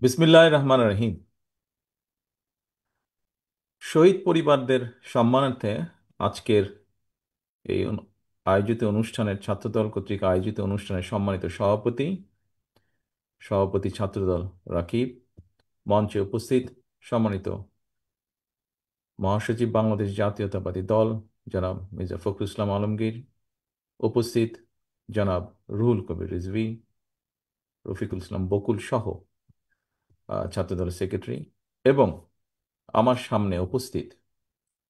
বিসমিল্লাহির রহমানির রহিম। শহীদ পরিবারদের সম্মানার্থে আজকের এই আয়োজিত অনুষ্ঠানের ছাত্রদল কর্তৃক আয়োজিত অনুষ্ঠানের সম্মানিত সভাপতি সভাপতি ছাত্রদল রাকিব, মঞ্চে উপস্থিত সম্মানিত মহাসচিব বাংলাদেশ জাতীয়তাবাদী দল জনাব মির্জা ফখরুল ইসলাম আলমগীর, উপস্থিত জনাব রুহুল কবির রিজভী, রফিকুল ইসলাম বকুল সহ ছাত্রদলের সেক্রেটারি এবং আমার সামনে উপস্থিত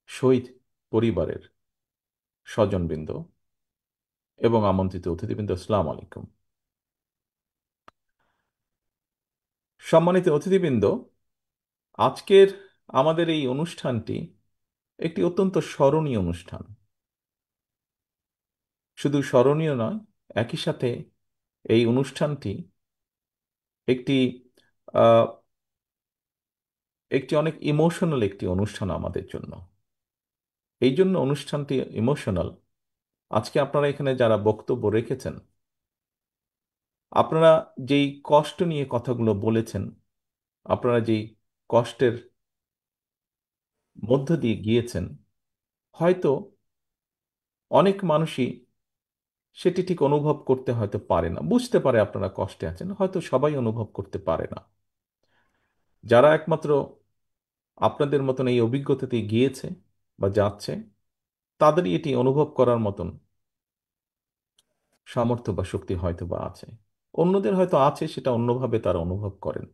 শহীদ পরিবারের স্বজনবৃন্দ এবং আমন্ত্রিত অতিথিবৃন্দ, আসসালামু আলাইকুম। সম্মানিত অতিথিবৃন্দ, আজকের আমাদের এই অনুষ্ঠানটি একটি অত্যন্ত স্মরণীয় অনুষ্ঠান। শুধু স্মরণীয় নয়, একই সাথে এই অনুষ্ঠানটি একটি আহ, একটি অনেক ইমোশনাল একটি অনুষ্ঠান আমাদের জন্য। এই জন্য অনুষ্ঠানটি ইমোশনাল। আজকে আপনারা এখানে যারা বক্তব্য রেখেছেন, আপনারা যেই কষ্ট নিয়ে কথাগুলো বলেছেন, আপনারা যেই কষ্টের মধ্য দিয়ে গিয়েছেন, হয়তো অনেক মানুষই সেটি ঠিক অনুভব করতে হয়তো পারে না, বুঝতে পারে আপনারা কষ্টে আছেন, হয়তো সবাই অনুভব করতে পারে না। যারা একমাত্র আপনাদের মতন এই অভিজ্ঞতাতে গিয়েছে বা যাচ্ছে, তাদেরই এটি অনুভব করার মতন সামর্থ্য বা শক্তি হয়তো বা আছে। অন্যদের হয়তো আছে, সেটা অন্যভাবে তারা অনুভব করেন,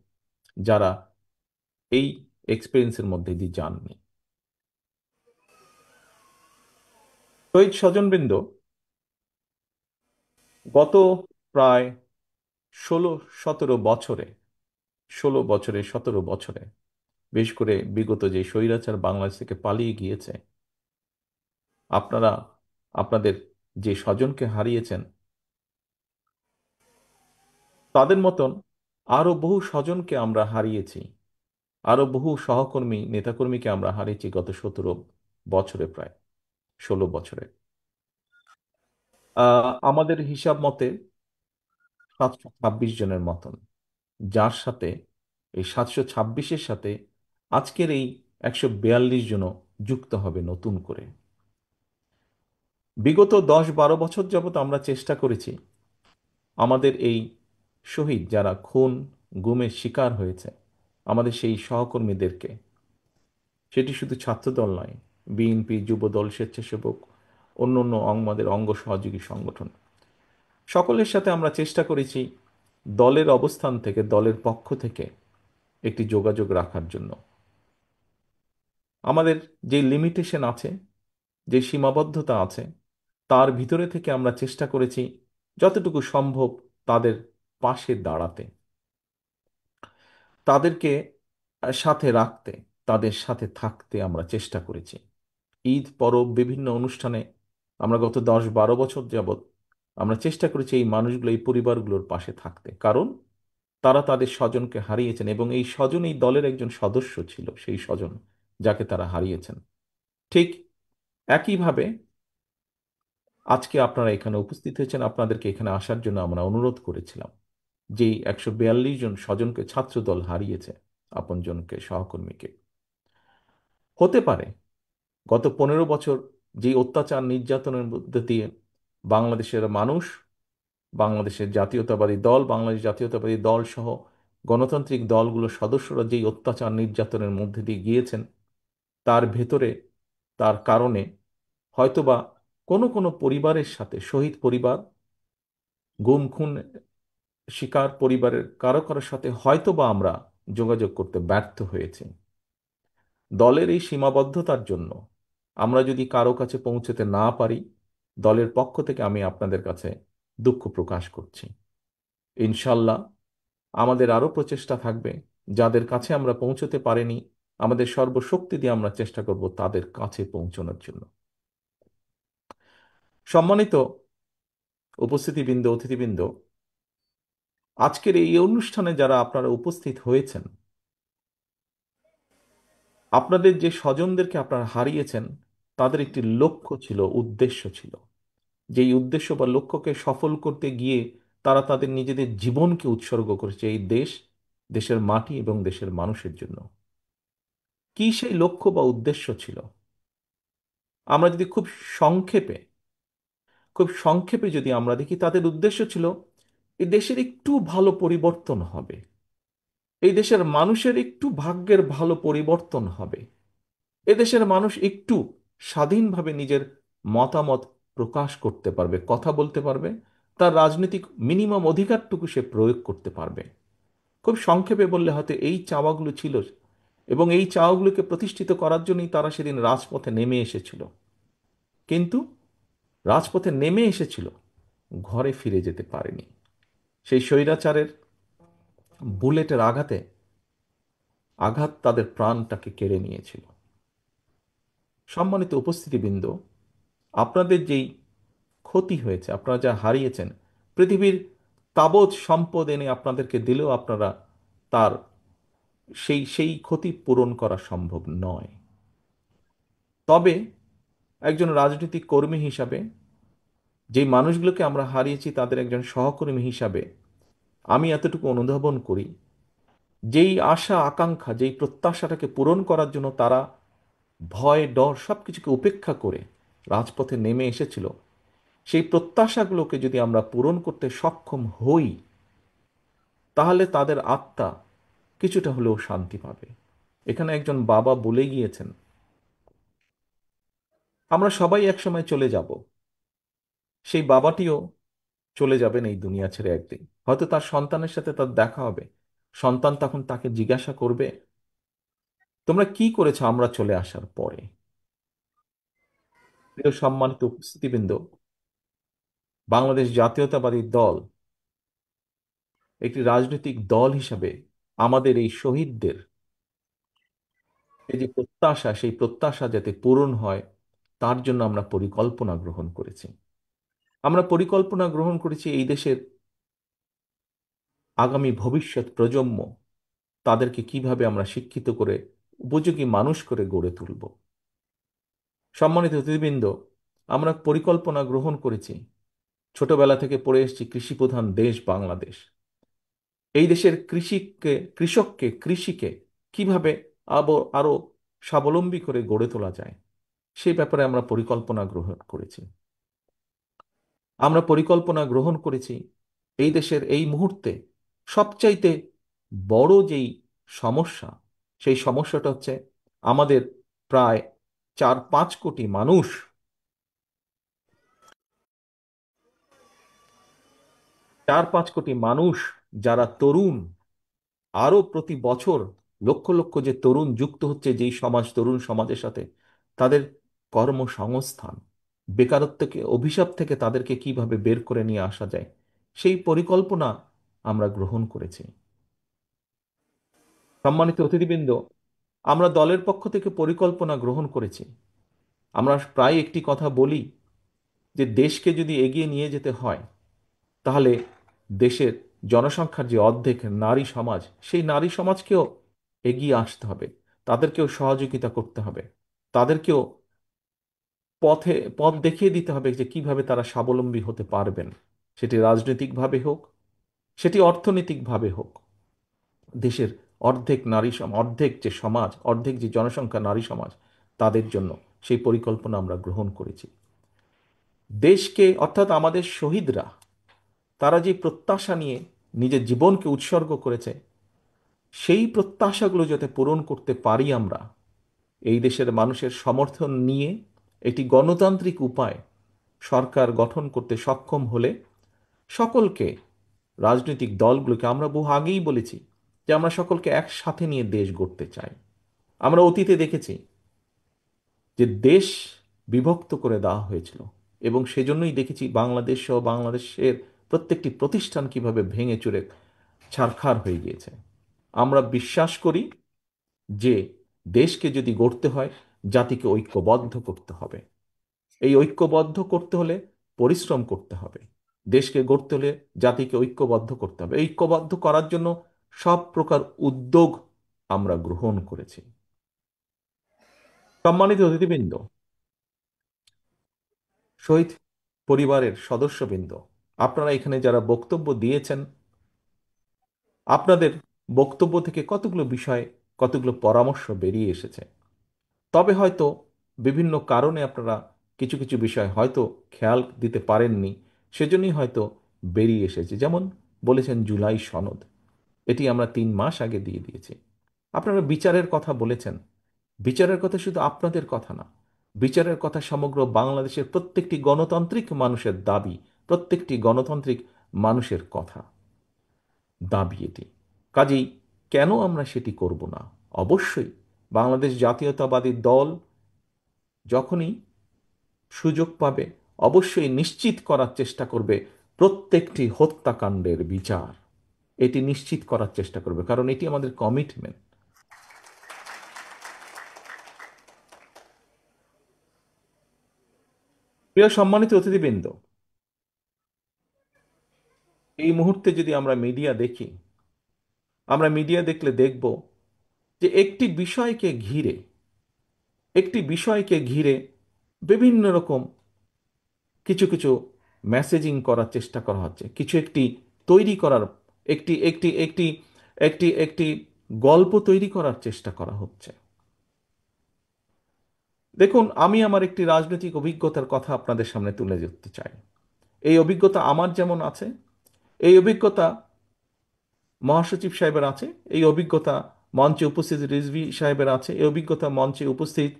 যারা এই এক্সপিরিয়েন্সের মধ্যে দিয়ে যাননি। শহীদ স্বজনবৃন্দ, গত প্রায় 16-17 বছরে, 16 বছরে 17 বছরে, বিশেষ করে বিগত যে স্বৈরাচার বাংলাদেশ থেকে পালিয়ে গিয়েছে, আপনারা আপনাদের যে স্বজনকে হারিয়েছেন, তাদের মতন আরো বহু স্বজনকে আমরা হারিয়েছি, আরো বহু সহকর্মী নেতাকর্মীকে আমরা হারিয়েছি গত 17 বছরে, প্রায় 16 বছরে। আমাদের হিসাব মতে 726 জনের মতন, যার সাথে এই 726-এর সাথে আজকের এই 142 জনও যুক্ত হবে নতুন করে। বিগত 10-12 বছর যাবত আমরা চেষ্টা করেছি আমাদের এই শহীদ যারা খুন গুমের শিকার হয়েছে, আমাদের সেই সহকর্মীদেরকে, সেটি শুধু ছাত্রদল নয়, বিএনপি, যুবদল, স্বেচ্ছাসেবক, অন্য অন্য আমাদের অঙ্গ সহযোগী সংগঠন, সকলের সাথে আমরা চেষ্টা করেছি দলের অবস্থান থেকে, দলের পক্ষ থেকে একটি যোগাযোগ রাখার জন্য। আমাদের যে লিমিটেশন আছে, যে সীমাবদ্ধতা আছে, তার ভিতরে থেকে আমরা চেষ্টা করেছি যতটুকু সম্ভব তাদের পাশে দাঁড়াতে, তাদেরকে সাথে রাখতে, তাদের সাথে থাকতে আমরা চেষ্টা করেছি। ঈদ পরব বিভিন্ন অনুষ্ঠানে আমরা গত 10-12 বছর যাবৎ আমরা চেষ্টা করেছি এই মানুষগুলো, এই পরিবারগুলোর পাশে থাকতে, কারণ তারা তাদের স্বজনকে হারিয়েছেন এবং এই স্বজন এই দলের একজন সদস্য ছিল, সেই স্বজন যাকে তারা হারিয়েছেন। ঠিক একইভাবে আজকে আপনারা এখানে উপস্থিত হয়েছেন, আপনাদেরকে এখানে আসার জন্য আমরা অনুরোধ করেছিলাম। যেই 142 জন স্বজনকে ছাত্রদল হারিয়েছে, আপনজনকে, সহকর্মীকে, হতে পারে গত 15 বছর যে অত্যাচার নির্যাতনের মধ্যে দিয়ে বাংলাদেশের মানুষ, বাংলাদেশের জাতীয়তাবাদী দল, বাংলাদেশ জাতীয়তাবাদী দল সহ গণতান্ত্রিক দলগুলোর সদস্যরা যেই অত্যাচার নির্যাতনের মধ্যে দিয়ে গিয়েছেন, তার ভেতরে, তার কারণে হয়তোবা কোনো কোনো পরিবারের সাথে, শহীদ পরিবার, গুম খুন শিকার পরিবারের কারো কারোর সাথে হয়তোবা আমরা যোগাযোগ করতে ব্যর্থ হয়েছি। দলের এই সীমাবদ্ধতার জন্য আমরা যদি কারো কাছে পৌঁছতে না পারি, দলের পক্ষ থেকে আমি আপনাদের কাছে দুঃখ প্রকাশ করছি। ইনশাল্লাহ আমাদের আরো প্রচেষ্টা থাকবে, যাদের কাছে আমরা পৌঁছতে পারিনি, আমাদের সর্বশক্তি দিয়ে আমরা চেষ্টা করব তাদের কাছে পৌঁছানোর জন্য। সম্মানিত উপস্থিতিবৃন্দ, অতিথিবৃন্দ, আজকের এই অনুষ্ঠানে যারা আপনারা উপস্থিত হয়েছেন, আপনাদের যে স্বজনদেরকে আপনারা হারিয়েছেন, তাদের একটি লক্ষ্য ছিল, উদ্দেশ্য ছিল। যেই উদ্দেশ্য বা লক্ষ্যকে সফল করতে গিয়ে তারা তাদের নিজেদের জীবনকে উৎসর্গ করেছে এই দেশ দেশের মাটি এবং দেশের মানুষের জন্য। কি সেই লক্ষ্য বা উদ্দেশ্য ছিল? আমরা যদি খুব সংক্ষেপে যদি আমরা দেখি, তাদের উদ্দেশ্য ছিল এই দেশের একটু ভালো পরিবর্তন হবে, এই দেশের মানুষের একটু ভাগ্যের ভালো পরিবর্তন হবে, এদেশের মানুষ একটু স্বাধীনভাবে নিজের মতামত প্রকাশ করতে পারবে, কথা বলতে পারবে, তার রাজনৈতিক মিনিমাম অধিকারটুকু সে প্রয়োগ করতে পারবে। খুব সংক্ষেপে বললে হয়তো এই চাওয়াগুলো ছিল, এবং এই চাওয়াগুলোকে প্রতিষ্ঠিত করার জন্যই তারা সেদিন রাজপথে নেমে এসেছিল। কিন্তু রাজপথে নেমে এসেছিল, ঘরে ফিরে যেতে পারেনি। সেই স্বৈরাচারের বুলেটের আঘাত তাদের প্রাণটাকে কেড়ে নিয়েছিল। সম্মানিত উপস্থিতিবৃন্দ, আপনাদের যেই ক্ষতি হয়েছে, আপনারা যা হারিয়েছেন, পৃথিবীর তাবৎ সম্পদ এনে আপনাদেরকে দিলেও আপনারা তার সেই ক্ষতি পূরণ করা সম্ভব নয়। তবে একজন রাজনৈতিক কর্মী হিসাবে, যেই মানুষগুলোকে আমরা হারিয়েছি তাদের একজন সহকর্মী হিসাবে, আমি এতটুকু অনুধাবন করি, যেই আশা আকাঙ্ক্ষা, যেই প্রত্যাশাটাকে পূরণ করার জন্য তারা ভয় ডর সবকিছুকে উপেক্ষা করে রাজপথে নেমে এসেছিল, সেই প্রত্যাশাগুলোকে যদি আমরা পূরণ করতে সক্ষম হই, তাহলে তাদের আত্মা কিছুটা হলেও শান্তি পাবে। এখানে একজন বাবা বলে গিয়েছেন, আমরা সবাই একসময় চলে যাব, সেই বাবাটিও চলে যাবেন এই দুনিয়া ছেড়ে একদিন। হয়তো তার সন্তানের সাথে তার দেখা হবে, সন্তান তখন তাকে জিজ্ঞাসা করবে, তোমরা কি করেছো আমরা চলে আসার পরে? প্রিয় সম্মানিত উপস্থিতিবৃন্দ, বাংলাদেশ জাতীয়তাবাদী দল একটি রাজনৈতিক দল হিসাবে আমাদের এই শহীদদের এই যে প্রত্যাশা, সেই প্রত্যাশা যাতে পূরণ হয় তার জন্য আমরা পরিকল্পনা গ্রহণ করেছি। আমরা পরিকল্পনা গ্রহণ করেছি এই দেশের আগামী ভবিষ্যৎ প্রজন্ম, তাদেরকে কিভাবে আমরা শিক্ষিত করে উপযোগী মানুষ করে গড়ে তুলব। সম্মানিত অতিথিবৃন্দ, আমরা পরিকল্পনা গ্রহণ করেছি, ছোটবেলা থেকে পড়ে এসেছি কৃষিপ্রধান দেশ বাংলাদেশ। এই দেশের কৃষককে কিভাবে আরো স্বাবলম্বী করে গড়ে তোলা যায়, সেই ব্যাপারে আমরা পরিকল্পনা গ্রহণ করেছি। আমরা পরিকল্পনা গ্রহণ করেছি এই দেশের এই মুহূর্তে সবচাইতে বড় যেই সমস্যা, সেই সমস্যাটা হচ্ছে আমাদের প্রায় 4-5 কোটি মানুষ, 4-5 কোটি মানুষ যারা তরুণ, আরো প্রতি বছর লক্ষ লক্ষ যে তরুণ যুক্ত হচ্ছে যেই তরুণ সমাজের সাথে, তাদের কর্মসংস্থান, বেকারত্বকে অভিশাপ থেকে তাদেরকে কিভাবে বের করে নিয়ে আসা যায়, সেই পরিকল্পনা আমরা গ্রহণ করেছি। সম্মানিত অতিথিবৃন্দ, আমরা দলের পক্ষ থেকে পরিকল্পনা গ্রহণ করেছি। আমরা প্রায় একটি কথা বলি যে দেশকে যদি এগিয়ে নিয়ে যেতে হয়, তাহলে দেশের জনসংখ্যার যে অর্ধেক নারী সমাজ, সেই নারী সমাজকেও এগিয়ে আসতে হবে, তাদেরকেও সহযোগিতা করতে হবে, তাদেরকেও পথ দেখিয়ে দিতে হবে যে কিভাবে তারা স্বাবলম্বী হতে পারবেন। সেটি রাজনৈতিকভাবে হোক, সেটি অর্থনৈতিকভাবে হোক। দেশের অর্ধেক যে সমাজ, অর্ধেক যে জনসংখ্যা নারী সমাজ, তাদের জন্য সেই পরিকল্পনা আমরা গ্রহণ করেছি। দেশকে, অর্থাৎ আমাদের শহীদরা, তারা যে প্রত্যাশা নিয়ে নিজের জীবনকে উৎসর্গ করেছে, সেই প্রত্যাশাগুলো যাতে পূরণ করতে পারি আমরা, এই দেশের মানুষের সমর্থন নিয়ে একটি গণতান্ত্রিক উপায় সরকার গঠন করতে সক্ষম হলে, সকলকে, রাজনৈতিক দলগুলোকে আমরা বহু আগেই বলেছি যে আমরা সকলকে একসাথে নিয়ে দেশ গড়তে চাই। আমরা অতীতে দেখেছি যে দেশ বিভক্ত করে দেওয়া হয়েছিল, এবং সেজন্যই দেখেছি বাংলাদেশ সহ বাংলাদেশের প্রত্যেকটি প্রতিষ্ঠান কিভাবে ভেঙে চুরে ছারখার হয়ে গিয়েছে। আমরা বিশ্বাস করি যে দেশকে যদি গড়তে হয়, জাতিকে ঐক্যবদ্ধ করতে হবে। এই ঐক্যবদ্ধ করতে হলে পরিশ্রম করতে হবে। দেশকে গড়তে হলে জাতিকে ঐক্যবদ্ধ করতে হবে। ঐক্যবদ্ধ করার জন্য সব প্রকার উদ্যোগ আমরা গ্রহণ করেছি। সম্মানিত অতিথিবৃন্দ, শহীদ পরিবারের সদস্যবৃন্দ, আপনারা এখানে যারা বক্তব্য দিয়েছেন, আপনাদের বক্তব্য থেকে কতগুলো বিষয়, কতগুলো পরামর্শ বেরিয়ে এসেছে। তবে হয়তো বিভিন্ন কারণে আপনারা কিছু কিছু বিষয় হয়তো খেয়াল দিতে পারেননি, সেজন্যই হয়তো বেরিয়ে এসেছে। যেমন বলেছেন জুলাই সনদ, এটি আমরা 3 মাস আগে দিয়ে দিয়েছি। আপনারা বিচারের কথা বলেছেন, বিচারের কথা শুধু আপনাদের কথা না, বিচারের কথা সমগ্র বাংলাদেশের প্রত্যেকটি গণতান্ত্রিক মানুষের দাবি, প্রত্যেকটি গণতান্ত্রিক মানুষের কথা, দাবি এটি। কাজেই কেন আমরা সেটি করব না? অবশ্যই বাংলাদেশ জাতীয়তাবাদী দল যখনই সুযোগ পাবে অবশ্যই নিশ্চিত করার চেষ্টা করবে প্রত্যেকটি হত্যাকাণ্ডের বিচার। এটি নিশ্চিত করার চেষ্টা করবে, কারণ এটি আমাদের কমিটমেন্ট। প্রিয় সম্মানিত অতিথিবৃন্দ, এই মুহূর্তে যদি আমরা মিডিয়া দেখি, আমরা মিডিয়া দেখলে দেখব যে একটি বিষয়কে ঘিরে বিভিন্ন রকম কিছু কিছু মেসেজিং করার চেষ্টা করা হচ্ছে, কিছু একটি তৈরি করার, একটি একটি একটি একটি একটি গল্প তৈরি করার চেষ্টা করা হচ্ছে। দেখুন, আমি আমার একটি রাজনৈতিক অভিজ্ঞতার কথা আপনাদের সামনে তুলে ধরতে চাই। এই অভিজ্ঞতা আমার যেমন আছে, এই অভিজ্ঞতা মহাসচিব সাহেবের আছে, এই অভিজ্ঞতা মঞ্চে উপস্থিত রিজভী সাহেবের আছে, এই অভিজ্ঞতা মঞ্চে উপস্থিত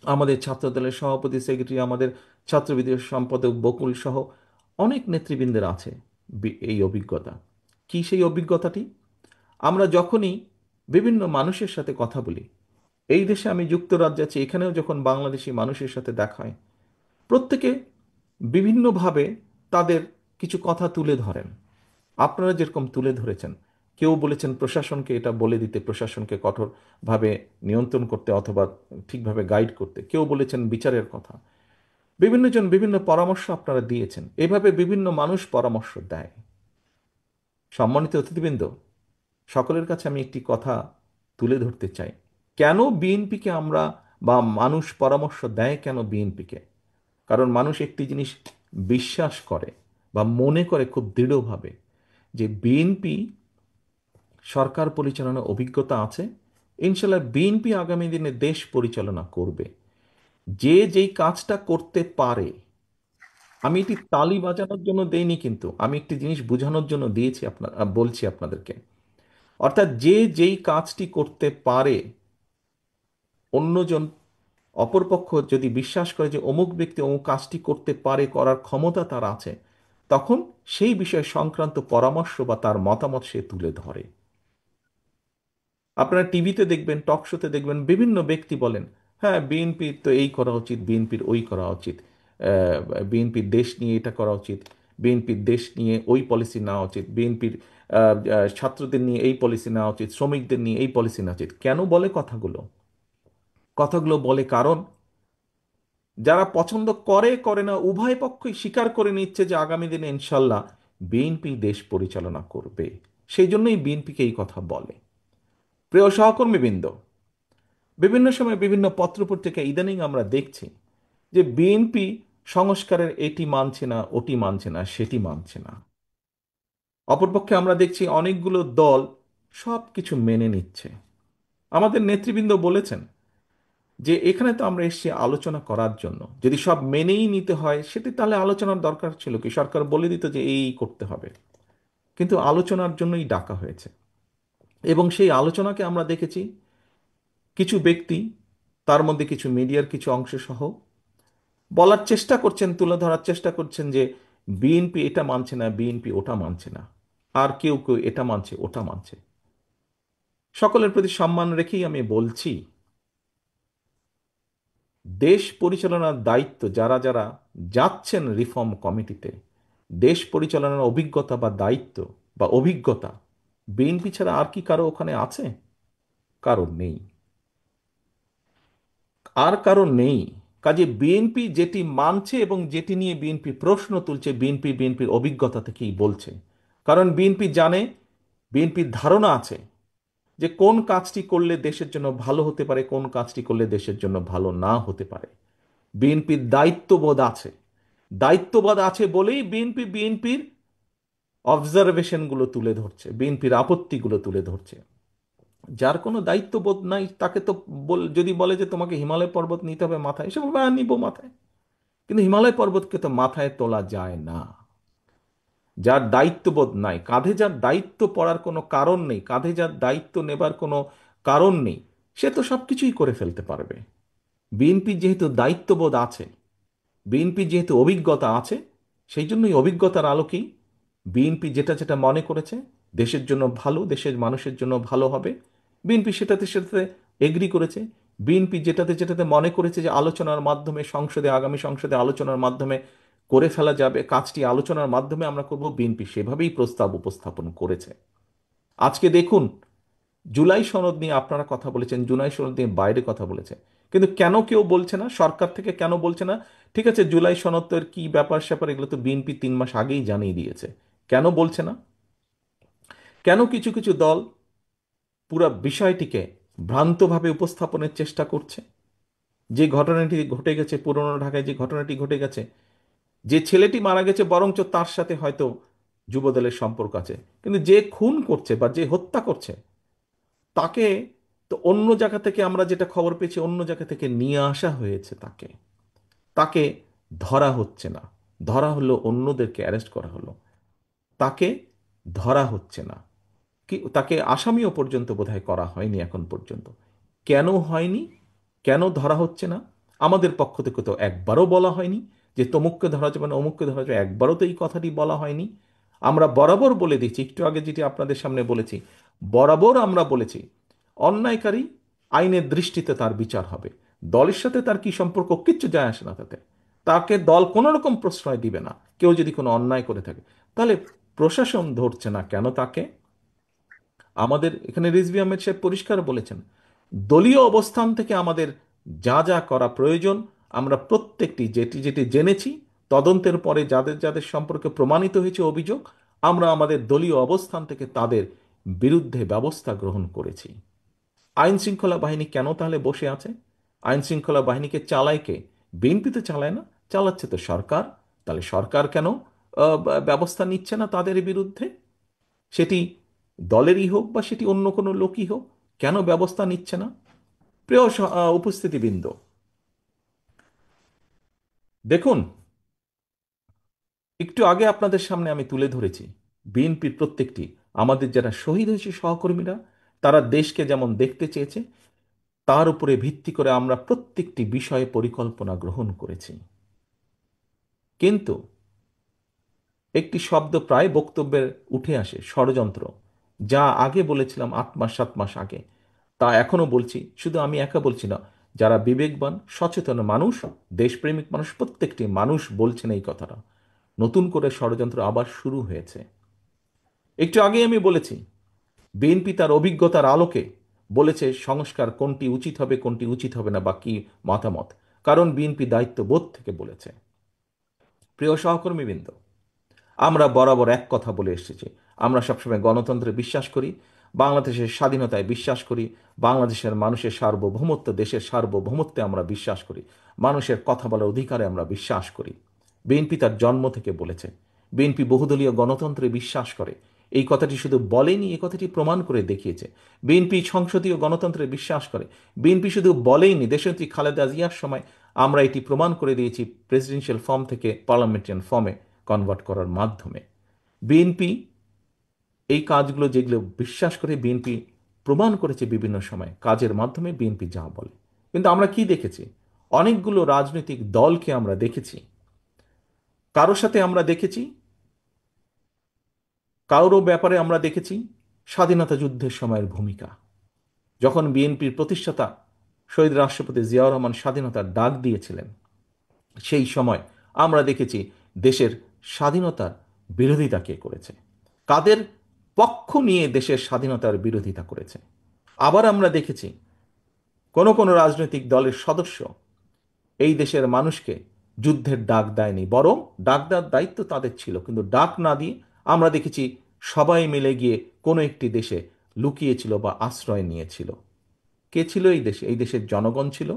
আমাদের ছাত্রদলের সভাপতি, সেক্রেটারি, আমাদের ছাত্রবিদের সম্পাদক বকুল সহ অনেক নেতৃবৃন্দের আছে এই অভিজ্ঞতা। কি সেই অভিজ্ঞতাটি? আমরা যখনই বিভিন্ন মানুষের সাথে কথা বলি, এই দেশে আমি যুক্তরাজ্যে আছি, এখানেও যখন বাংলাদেশি মানুষের সাথে দেখা হয়, প্রত্যেকে বিভিন্নভাবে তাদের কিছু কথা তুলে ধরেন। আপনারা যেরকম তুলে ধরেছেন, কেউ বলেছেন প্রশাসনকে এটা বলে দিতে, প্রশাসনকে কঠোরভাবে নিয়ন্ত্রণ করতে অথবা ঠিকভাবে গাইড করতে, কেউ বলেছেন বিচারের কথা। বিভিন্নজন বিভিন্ন পরামর্শ আপনারা দিয়েছেন, এভাবে বিভিন্ন মানুষ পরামর্শ দেয়। সম্মানিত অতিথিবৃন্দ, সকলের কাছে আমি একটি কথা তুলে ধরতে চাই। কেন বিএনপিকে আমরা, বা মানুষ পরামর্শ দেয় কেন বিএনপিকে? কারণ মানুষ একটি জিনিস বিশ্বাস করে বা মনে করে খুব দৃঢ়ভাবে, যে বিএনপি সরকার পরিচালনার অভিজ্ঞতা আছে, ইনশাল্লাহ বিএনপি আগামী দিনে দেশ পরিচালনা করবে। যে যেই কাজটা করতে পারে, আমি এটি তালি বাজানোর জন্য দেইনি, কিন্তু আমি একটি জিনিস বোঝানোর জন্য দিয়েছি, বলছি আপনাদেরকে। অর্থাৎ যে যেই কাজটি করতে পারে, অন্যজন, অপরপক্ষ যদি বিশ্বাস করে যে অমুক ব্যক্তি অমুক কাজটি করতে পারে, করার ক্ষমতা তার আছে, তখন সেই বিষয় সংক্রান্ত পরামর্শ বা তার মতামত সে তুলে ধরে। আপনারা টিভিতে দেখবেন, টক শোতে দেখবেন, বিভিন্ন ব্যক্তি বলেন, হ্যাঁ বিএনপির তো এই করা উচিত, বিএনপির ওই করা উচিত, বিএনপির দেশ নিয়ে এটা করা উচিত, বিএনপির দেশ নিয়ে ওই পলিসি নেওয়া উচিত, বিএনপির ছাত্রদের নিয়ে এই পলিসি নেওয়া উচিত, শ্রমিকদের নিয়ে এই পলিসি নেওয়া উচিত। কেন বলে কথাগুলো? কথাগুলো বলে কারণ যারা পছন্দ করে করে না উভয় পক্ষই স্বীকার করে নিচ্ছে যে আগামী দিনে ইনশাল্লাহ বিএনপি দেশ পরিচালনা করবে। সেই জন্যই বিএনপিকে এই কথা বলে। প্রিয় সহকর্মীবৃন্দ, বিভিন্ন সময় বিভিন্ন পত্রপত্রিকা ইদানিং আমরা দেখছি যে বিএনপি সংস্কারের এটি মানছে না, ওটি মানছে না, সেটি মানছে না। অপরপক্ষে আমরা দেখছি অনেকগুলো দল সব কিছু মেনে নিচ্ছে। আমাদের নেতৃবৃন্দ বলেছেন যে এখানে তো আমরা এসেছি আলোচনা করার জন্য, যদি সব মেনেই নিতে হয় সেটি তাহলে আলোচনার দরকার ছিল কি? সরকার বলে দিত যে এই করতে হবে। কিন্তু আলোচনার জন্যই ডাকা হয়েছে, এবং সেই আলোচনাকে আমরা দেখেছি কিছু ব্যক্তি, তার মধ্যে কিছু মিডিয়ার কিছু অংশ সহ, বলার চেষ্টা করছেন, তুলে ধরার চেষ্টা করছেন যে বিএনপি এটা মানছে না, বিএনপি ওটা মানছে না, আর কেউ কেউ এটা মানছে, ওটা মানছে। সকলের প্রতি সম্মান রেখেই আমি বলছি, দেশ পরিচালনার দায়িত্ব যারা যারা যাচ্ছেন রিফর্ম কমিটিতে, দেশ পরিচালনার অভিজ্ঞতা বা দায়িত্ব বা অভিজ্ঞতা বিএনপি ছাড়া আর কি কারো ওখানে আছে? কারো নেই, আর কারো নেই। কাজে বিএনপি যেটি মানছে এবং যেটি নিয়ে বিএনপি প্রশ্ন তুলছে, বিএনপির অভিজ্ঞতা থেকেই বলছে। কারণ বিএনপি জানে, বিএনপির ধারণা আছে যে কোন কাজটি করলে দেশের জন্য ভালো হতে পারে, কোন কাজটি করলে দেশের জন্য ভালো না হতে পারে। বিএনপির দায়িত্ববোধ আছে, দায়িত্ববোধ আছে বলেই বিএনপির অবজারভেশনগুলো তুলে ধরছে, বিএনপির আপত্তিগুলো তুলে ধরছে। যার কোনো দায়িত্ববোধ নাই তাকে তো যদি বলে যে তোমাকে হিমালয় পর্বত নিতে হবে মাথায়, সে বলবে হ্যাঁ নিবো মাথায়। কিন্তু হিমালয় পর্বতকে তো মাথায় তোলা যায় না। যার দায়িত্ববোধ নাই, কাঁধে যার দায়িত্ব পড়ার কোনো কারণ নেই, কাঁধে যার দায়িত্ব নেবার কোনো কারণ নেই, সে তো সব কিছুই করে ফেলতে পারবে। বিএনপির যেহেতু দায়িত্ববোধ আছে, বিএনপি যেহেতু অভিজ্ঞতা আছে, সেই জন্যই অভিজ্ঞতার আলোকেই বিএনপি যেটা যেটা মনে করেছে দেশের জন্য ভালো, দেশের মানুষের জন্য ভালো হবে, বিএনপি সেটাতে সেটাতে এগ্রি করেছে। বিএনপি যেটাতে যেটাতে মনে করেছে যে আলোচনার মাধ্যমে সংসদে, আগামী সংসদে আলোচনার মাধ্যমে করে ফেলা যাবে, কাজটি আলোচনার মাধ্যমে আমরা করব, বিএনপি সেভাবেই প্রস্তাব উপস্থাপন করেছে। আজকে দেখুন, জুলাই সনদ নিয়ে আপনারা কথা বলেছেন, জুলাই সনদ নিয়ে বাইরে কথা বলেছে, কিন্তু কেন কেউ বলছে না সরকার থেকে, কেন বলছে না? ঠিক আছে, জুলাই সনদ তো এর কি ব্যাপার স্যাপার, এগুলো তো বিএনপি 3 মাস আগেই জানিয়ে দিয়েছে। কেন বলছে না? কেন কিছু কিছু দল পুরো বিষয়টিকে ভ্রান্তভাবে উপস্থাপনের চেষ্টা করছে? যে ঘটনাটি ঘটে গেছে পুরনো ঢাকায়, যে ঘটনাটি ঘটে গেছে, যে ছেলেটি মারা গেছে বরঞ্চ তার সাথে হয়তো যুবদলের সম্পর্ক আছে, কিন্তু যে খুন করছে বা যে হত্যা করছে তাকে তো অন্য জায়গা থেকে, আমরা যেটা খবর পেয়েছি, অন্য জায়গা থেকে নিয়ে আসা হয়েছে। তাকে তাকে ধরা হচ্ছে না। ধরা হলো, অন্যদেরকে অ্যারেস্ট করা হলো, তাকে ধরা হচ্ছে না। কি, তাকে আসামিও পর্যন্ত বোধহয় করা হয়নি এখন পর্যন্ত। কেন হয়নি? কেন ধরা হচ্ছে না? আমাদের পক্ষ থেকে তো একবারও বলা হয়নি যে তমুককে ধরা যাবে না, অমুককে ধরা যাবে, একবারও তো এই কথাটি বলা হয়নি। আমরা বরাবর বলে দিচ্ছি, একটু আগে যেটি আপনাদের সামনে বলেছি, বরাবর আমরা বলেছি অন্যায়কারী আইনের দৃষ্টিতে তার বিচার হবে। দলের সাথে তার কি সম্পর্ক, কিচ্ছু যায় আসে না তাতে। তাকে দল কোনো রকম প্রশ্রয় দিবে না, কেউ যদি কোনো অন্যায় করে থাকে। তাহলে প্রশাসন ধরছে না কেন তাকে? আমাদের এখানে রিজভী আহমেদ সাহেব পরিষ্কার বলেছেন, দলীয় অবস্থান থেকে আমাদের যা যা করা প্রয়োজন, আমরা প্রত্যেকটি যেটি যেটি জেনেছি, তদন্তের পরে যাদের যাদের সম্পর্কে প্রমাণিত হয়েছে অভিযোগ, আমরা আমাদের দলীয় অবস্থান থেকে তাদের বিরুদ্ধে ব্যবস্থা গ্রহণ করেছি। আইন শৃঙ্খলা বাহিনী কেন তাহলে বসে আছে? আইন শৃঙ্খলা বাহিনীকে চালায় কে? বিএনপি তো চালায় না, চালাচ্ছে তো সরকার। তাহলে সরকার কেন ব্যবস্থা নিচ্ছে না তাদের বিরুদ্ধে? সেটি দলেরই হোক বা সেটি অন্য কোনো লোকই হোক, কেন ব্যবস্থা নিচ্ছে না? প্রিয় উপস্থিতিবৃন্দ, দেখুন, একটু আগে আপনাদের সামনে আমি তুলে ধরেছি বিএনপির প্রত্যেকটি, আমাদের যারা শহীদ হয়েছে সহকর্মীরা, তারা দেশকে যেমন দেখতে চেয়েছে, তার উপরে ভিত্তি করে আমরা প্রত্যেকটি বিষয়ে পরিকল্পনা গ্রহণ করেছি। কিন্তু একটি শব্দ প্রায় বক্তব্যে উঠে আসে, ষড়যন্ত্র। যা আগে বলেছিলাম 8 মাস 7 মাস আগে, তা এখনো বলছি। শুধু আমি একা বলছি না, যারা বিবেকবান সচেতন মানুষ, দেশপ্রেমিক মানুষ, প্রত্যেকটি মানুষ বলছেন এই কথাটা। নতুন করে ষড়যন্ত্র আবার শুরু হয়েছে। একটু আগে আমি বলেছি বিএনপি তার অভিজ্ঞতার আলোকে বলেছে সংস্কার কোনটি উচিত হবে, কোনটি উচিত হবে না, বা কি মতামত, কারণ বিএনপি দায়িত্ববোধ থেকে বলেছে। প্রিয় সহকর্মীবৃন্দ, আমরা বরাবর এক কথা বলে এসেছি, আমরা সবসময় গণতন্ত্রে বিশ্বাস করি, বাংলাদেশের স্বাধীনতায় বিশ্বাস করি, বাংলাদেশের মানুষের সার্বভৌমত্ব, দেশের সার্বভৌমত্বে আমরা বিশ্বাস করি, মানুষের কথা বলার অধিকারে আমরা বিশ্বাস করি। বিএনপি তার জন্ম থেকে বলেছে, বিএনপি বহুদলীয় গণতন্ত্রে বিশ্বাস করে। এই কথাটি শুধু বলেনি, এই কথাটি প্রমাণ করে দেখিয়েছে। বিএনপি সংসদীয় গণতন্ত্রে বিশ্বাস করে। বিএনপি শুধু বলেইনি, দেশনেত্রী খালেদা জিয়ার সময় আমরা এটি প্রমাণ করে দিয়েছি প্রেসিডেন্সিয়াল ফর্ম থেকে পার্লামেন্টারিয়ান ফর্মে কনভার্ট করার মাধ্যমে। বিএনপি এই কাজগুলো যেগুলো বিশ্বাস করে, বিএনপি প্রমাণ করেছে বিভিন্ন সময় কাজের মাধ্যমে বিএনপি যা বলে। কিন্তু আমরা কি দেখেছি? অনেকগুলো রাজনৈতিক দলকে আমরা দেখেছি, কারো সাথে আমরা দেখেছি, কারোর ব্যাপারে আমরা দেখেছি স্বাধীনতা যুদ্ধের সময়ের ভূমিকা। যখন বিএনপির প্রতিষ্ঠাতা শহীদ রাষ্ট্রপতি জিয়াউর রহমান স্বাধীনতার ডাক দিয়েছিলেন, সেই সময় আমরা দেখেছি দেশের স্বাধীনতার বিরোধিতা কে করেছে, কাদের পক্ষ নিয়ে দেশের স্বাধীনতার বিরোধিতা করেছে। আবার আমরা দেখেছি কোন রাজনৈতিক দলের সদস্য এই দেশের মানুষকে যুদ্ধের ডাক দেয়নি, বরং ডাক দেওয়ার দায়িত্ব তাদের ছিল, কিন্তু ডাক না দিয়ে আমরা দেখেছি সবাই মিলে গিয়ে কোনো একটি দেশে লুকিয়েছিল বা আশ্রয় নিয়েছিল। কে ছিল এই দেশে? এই দেশের জনগণ ছিল।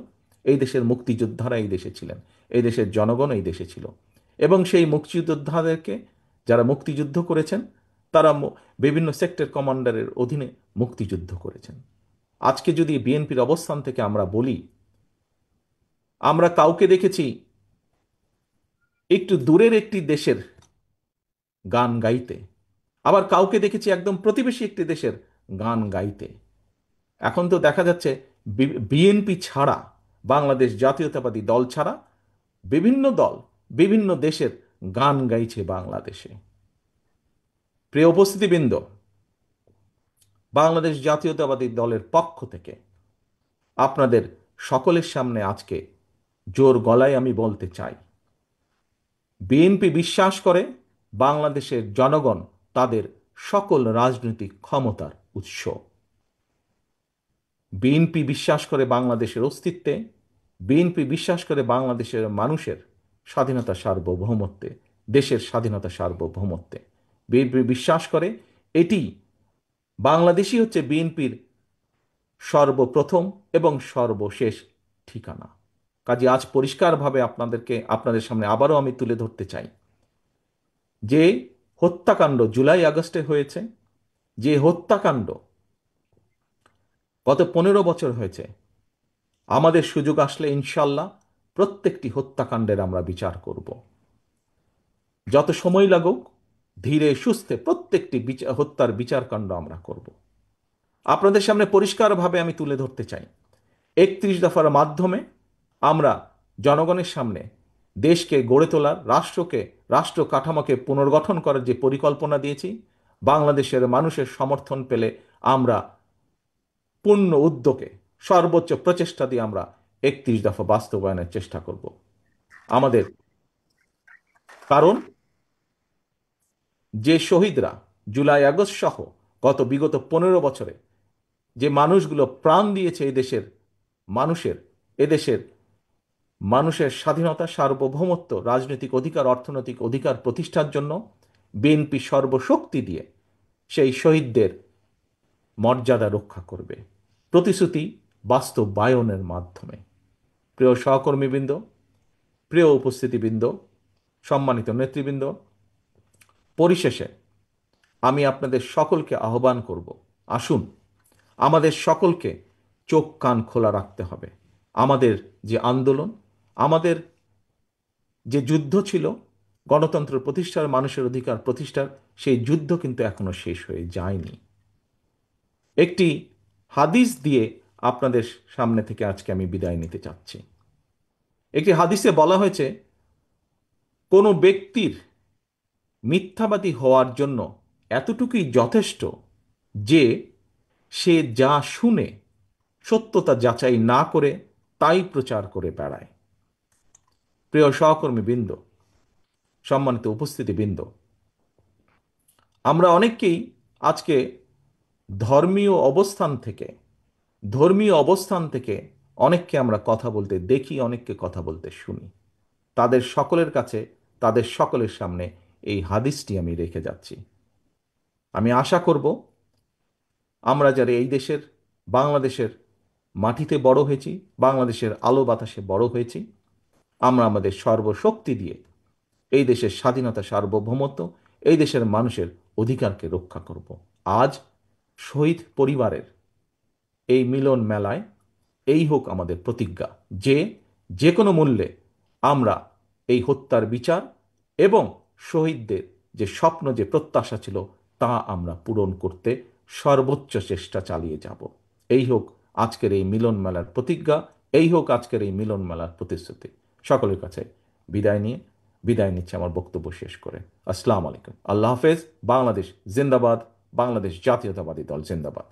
এই দেশের মুক্তিযোদ্ধারা এই দেশে ছিলেন। এই দেশের জনগণ এই দেশে ছিল। এবং সেই মুক্তিযোদ্ধাদেরকে যারা মুক্তিযুদ্ধ করেছেন তারা বিভিন্ন সেক্টর কমান্ডারের অধীনে মুক্তিযুদ্ধ করেছেন। আজকে যদি বিএনপির অবস্থান থেকে আমরা বলি, আমরা কাউকে দেখেছি একটু দূরের একটি দেশের গান গাইতে, আবার কাউকে দেখেছি একদম প্রতিবেশী একটি দেশের গান গাইতে। এখন তো দেখা যাচ্ছে বিএনপি ছাড়া, বাংলাদেশ জাতীয়তাবাদী দল ছাড়া বিভিন্ন দল বিভিন্ন দেশের গান গাইছে বাংলাদেশে। প্রিয় উপস্থিতিবৃন্দ, বাংলাদেশ জাতীয়তাবাদী দলের পক্ষ থেকে আপনাদের সকলের সামনে আজকে জোর গলায় আমি বলতে চাই, বিএনপি বিশ্বাস করে বাংলাদেশের জনগণ তাদের সকল রাজনৈতিক ক্ষমতার উৎস। বিএনপি বিশ্বাস করে বাংলাদেশের অস্তিত্বে, বিএনপি বিশ্বাস করে বাংলাদেশের মানুষের স্বাধীনতা সার্বভৌমত্বে, দেশের স্বাধীনতা সার্বভৌমত্বে। বিএনপি বিশ্বাস করে এটি বাংলাদেশই হচ্ছে বিএনপির সর্বপ্রথম এবং সর্বশেষ ঠিকানা। কাজে আজ পরিষ্কারভাবে আপনাদের সামনে আবারও আমি তুলে ধরতে চাই যে হত্যাকাণ্ড জুলাই আগস্টে হয়েছে, যে হত্যাকাণ্ড গত 15 বছর হয়েছে, আমাদের সুযোগ আসলে ইনশাল্লাহ প্রত্যেকটি হত্যাকাণ্ডের আমরা বিচার করব। যত সময় লাগুক ধীরে সুস্থে প্রত্যেকটি হত্যার বিচারকাণ্ড আমরা করব। আপনাদের সামনে পরিষ্কারভাবে আমি তুলে ধরতে চাই, 31 দফার মাধ্যমে আমরা জনগণের সামনে দেশকে গড়ে তোলার, রাষ্ট্র কাঠামোকে পুনর্গঠন করার যে পরিকল্পনা দিয়েছি, বাংলাদেশের মানুষের সমর্থন পেলে আমরা পূর্ণ উদ্যোগে সর্বোচ্চ প্রচেষ্টা দিয়ে আমরা 31 দফা বাস্তবায়নের চেষ্টা করব। আমাদের কারণ যে শহীদরা জুলাই আগস্ট সহ গত বিগত 15 বছরে যে মানুষগুলো প্রাণ দিয়েছে মানুষের এদেশের মানুষের স্বাধীনতা, সার্বভৌমত্ব, রাজনৈতিক অধিকার, অর্থনৈতিক অধিকার প্রতিষ্ঠার জন্য বিএনপি সর্বশক্তি দিয়ে সেই শহীদদের মর্যাদা রক্ষা করবে, প্রতিশ্রুতি বাস্তবায়নের মাধ্যমে। প্রিয় সহকর্মীবৃন্দ, প্রিয় উপস্থিতিবৃন্দ, সম্মানিত নেতৃবৃন্দ, পরিশেষে আমি আপনাদের সকলকে আহ্বান করব, আসুন আমাদের সকলকে চোখ কান খোলা রাখতে হবে। আমাদের যে আন্দোলন, আমাদের যে যুদ্ধ ছিল গণতন্ত্র প্রতিষ্ঠার, মানুষের অধিকার প্রতিষ্ঠার, সেই যুদ্ধ কিন্তু এখনো শেষ হয়ে যায়নি। একটি হাদিস দিয়ে আপনাদের সামনে থেকে আজকে আমি বিদায় নিতে চাচ্ছি। একটি হাদিসে বলা হয়েছে, কোনো ব্যক্তির মিথ্যাবাদী হওয়ার জন্য এতটুকুই যথেষ্ট যে সে যা শুনে সত্যতা যাচাই না করে তাই প্রচার করে বেড়ায়। প্রিয় সহকর্মীবৃন্দ, সম্মানিত উপস্থিতিবৃন্দ, আমরা অনেককেই আজকে ধর্মীয় অবস্থান থেকে অনেককে আমরা কথা বলতে দেখি, অনেককে কথা বলতে শুনি। তাদের সকলের কাছে, তাদের সকলের সামনে এই হাদিসটি আমি রেখে যাচ্ছি। আমি আশা করব আমরা যারা এই দেশের, বাংলাদেশের মাটিতে বড় হয়েছি, বাংলাদেশের আলো বাতাসে বড় হয়েছি, আমরা আমাদের সর্বশক্তি দিয়ে এই দেশের স্বাধীনতা, সার্বভৌমত্ব, এই দেশের মানুষের অধিকারকে রক্ষা করব। আজ শহীদ পরিবারের এই মিলন মেলায় এই হোক আমাদের প্রতিজ্ঞা যে যে কোনো মূল্যে আমরা এই হত্যার বিচার এবং শহীদদের যে স্বপ্ন, যে প্রত্যাশা ছিল, তা আমরা পূরণ করতে সর্বোচ্চ চেষ্টা চালিয়ে যাব। এই হোক আজকের এই মিলন মেলার প্রতিজ্ঞা, এই হোক আজকের এই মিলন মেলার প্রতিশ্রুতি। সকলের কাছে বিদায় নিচ্ছে আমার বক্তব্য শেষ করে। আসসালামু আলাইকুম, আল্লাহ হাফেজ। বাংলাদেশ জিন্দাবাদ, বাংলাদেশ জাতীয়তাবাদী দল জিন্দাবাদ।